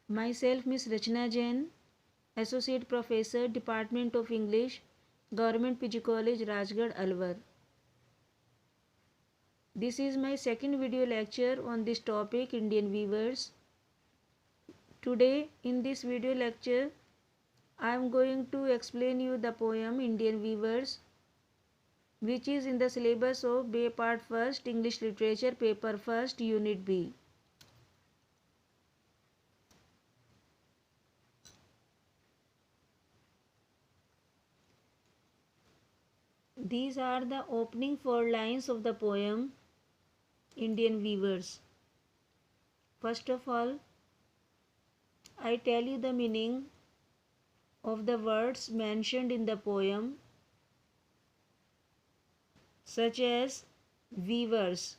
Myself, Miss Rachna Jain, Associate Professor, Department of English, Government PG College, Rajgarh, Alwar. This is my second video lecture on this topic, Indian weavers. Today, in this video lecture, I am going to explain you the poem Indian Weavers, which is in the syllabus of BA Part 1st, English Literature, Paper 1st, Unit B. These are the opening 4 lines of the poem Indian Weavers. First of all, I tell you the meaning of the words mentioned in the poem, such as weavers,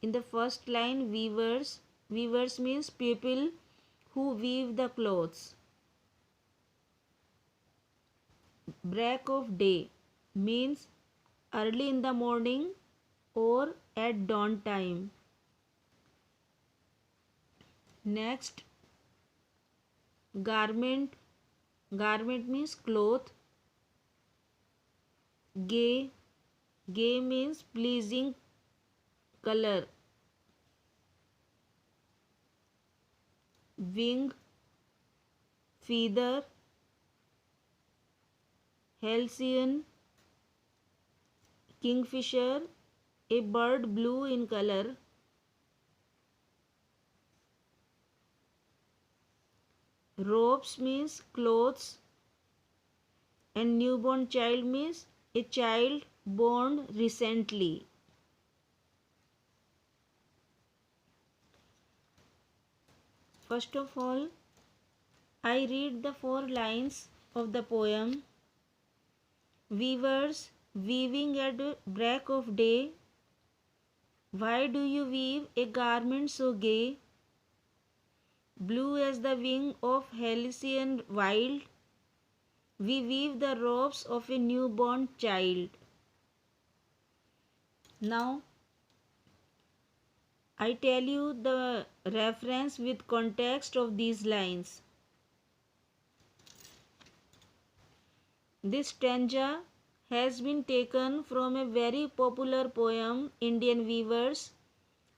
In the first line, weavers. Weavers means people who weave the clothes. Break of day means early in the morning or at dawn time. Next, garment. Garment means cloth. Gay. Gay means pleasing color. Wing, feather, halcyon, kingfisher, a bird blue in color. Robes means clothes, and newborn child means a child born recently. First of all, I read the 4 lines of the poem. Weavers, weaving at break of day. Why do you weave a garment so gay? Blue as the wing of halcyon wild, we weave the robes of a newborn child. Now, I tell you the reference with context of these lines. This stanza has been taken from a very popular poem, Indian Weavers,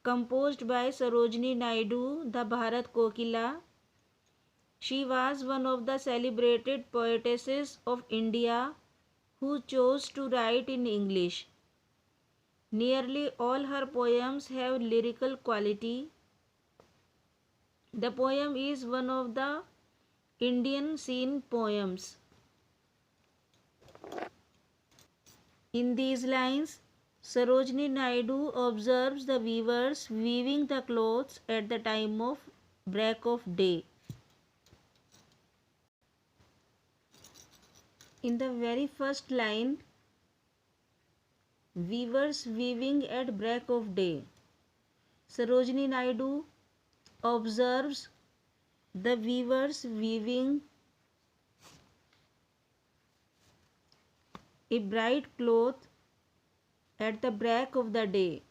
composed by Sarojini Naidu, the Bharat Kokila. She was one of the celebrated poetesses of India who chose to write in English. Nearly all her poems have lyrical quality. The poem is one of the Indian scene poems. In these lines, Sarojini Naidu observes the weavers weaving the clothes at the time of break of day. In the very first line, weavers weaving at break of day, Sarojini Naidu observes the weavers weaving a bright cloth at the break of the day.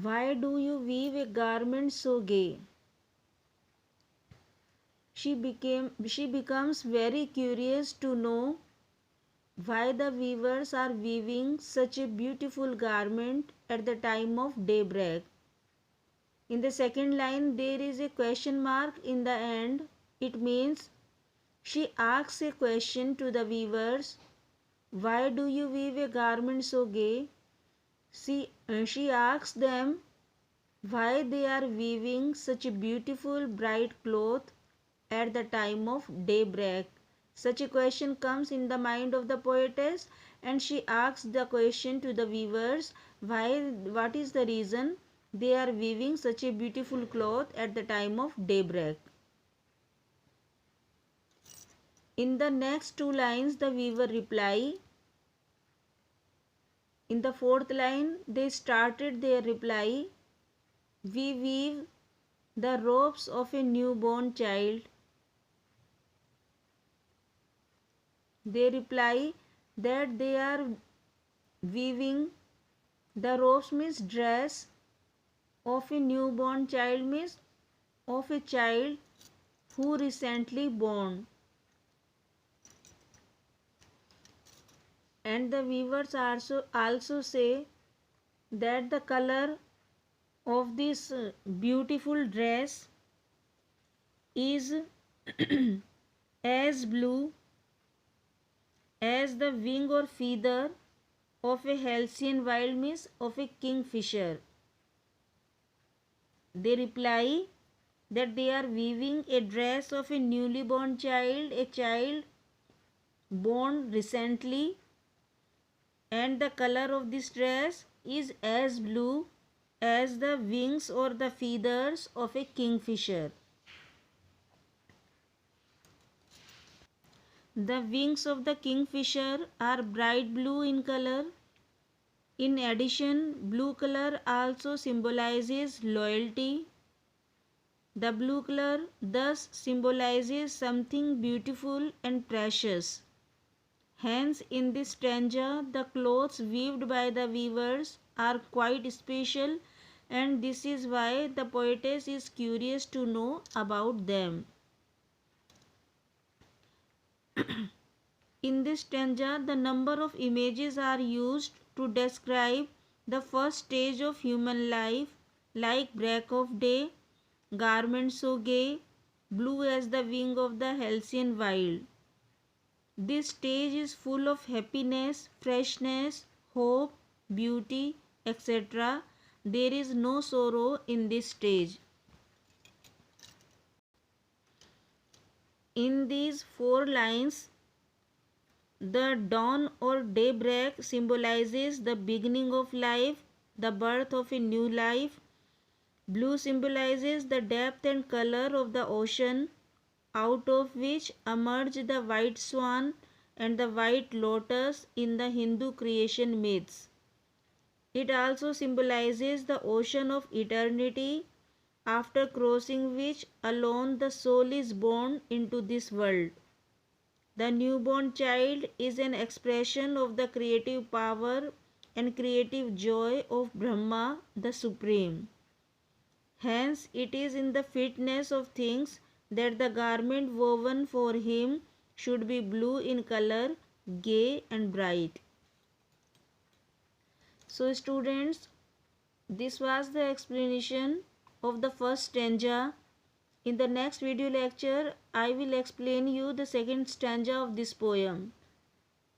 Why do you weave a garment so gay? She becomes very curious to know why the weavers are weaving such a beautiful garment at the time of daybreak. In the second line, there is a question mark in the end. It means she asks a question to the weavers. Why do you weave a garment so gay? She asks them why they are weaving such a beautiful bright cloth at the time of daybreak. Such a question comes in the mind of the poetess, and she asks the question to the weavers, what is the reason they are weaving such a beautiful cloth at the time of daybreak. In the next 2 lines, the weaver reply. In the fourth line, they started their reply. We weave the robes of a newborn child. They reply that they are weaving the robes means dress of a newborn child means of a child who recently born. And the weavers also say that the color of this beautiful dress is as blue as the wing or feather of a halcyon wild miss of a kingfisher. They reply that they are weaving a dress of a newly born child, a child born recently, and the color of this dress is as blue as the wings or the feathers of a kingfisher. The wings of the kingfisher are bright blue in color. In addition, blue color also symbolizes loyalty. The blue color thus symbolizes something beautiful and precious. Hence, in this stanza, the clothes weaved by the weavers are quite special, and this is why the poetess is curious to know about them. In this stanza, the number of images are used to describe the first stage of human life, like break of day, garments so gay, blue as the wing of the halcyon wild. This stage is full of happiness, freshness, hope, beauty, etc. There is no sorrow in this stage. In these four lines, the dawn or daybreak symbolizes the beginning of life, the birth of a new life. Blue symbolizes the depth and color of the ocean, out of which emerge the white swan and the white lotus in the Hindu creation myths. It also symbolizes the ocean of eternity, after crossing which alone the soul is born into this world. The newborn child is an expression of the creative power and creative joy of Brahma, the Supreme. Hence, it is in the fitness of things that the garment woven for him should be blue in color, gay and bright. So, students, this was the explanation of the first stanza. In the next video lecture, I will explain you the second stanza of this poem.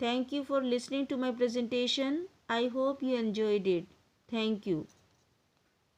Thank you for listening to my presentation. I hope you enjoyed it. Thank you.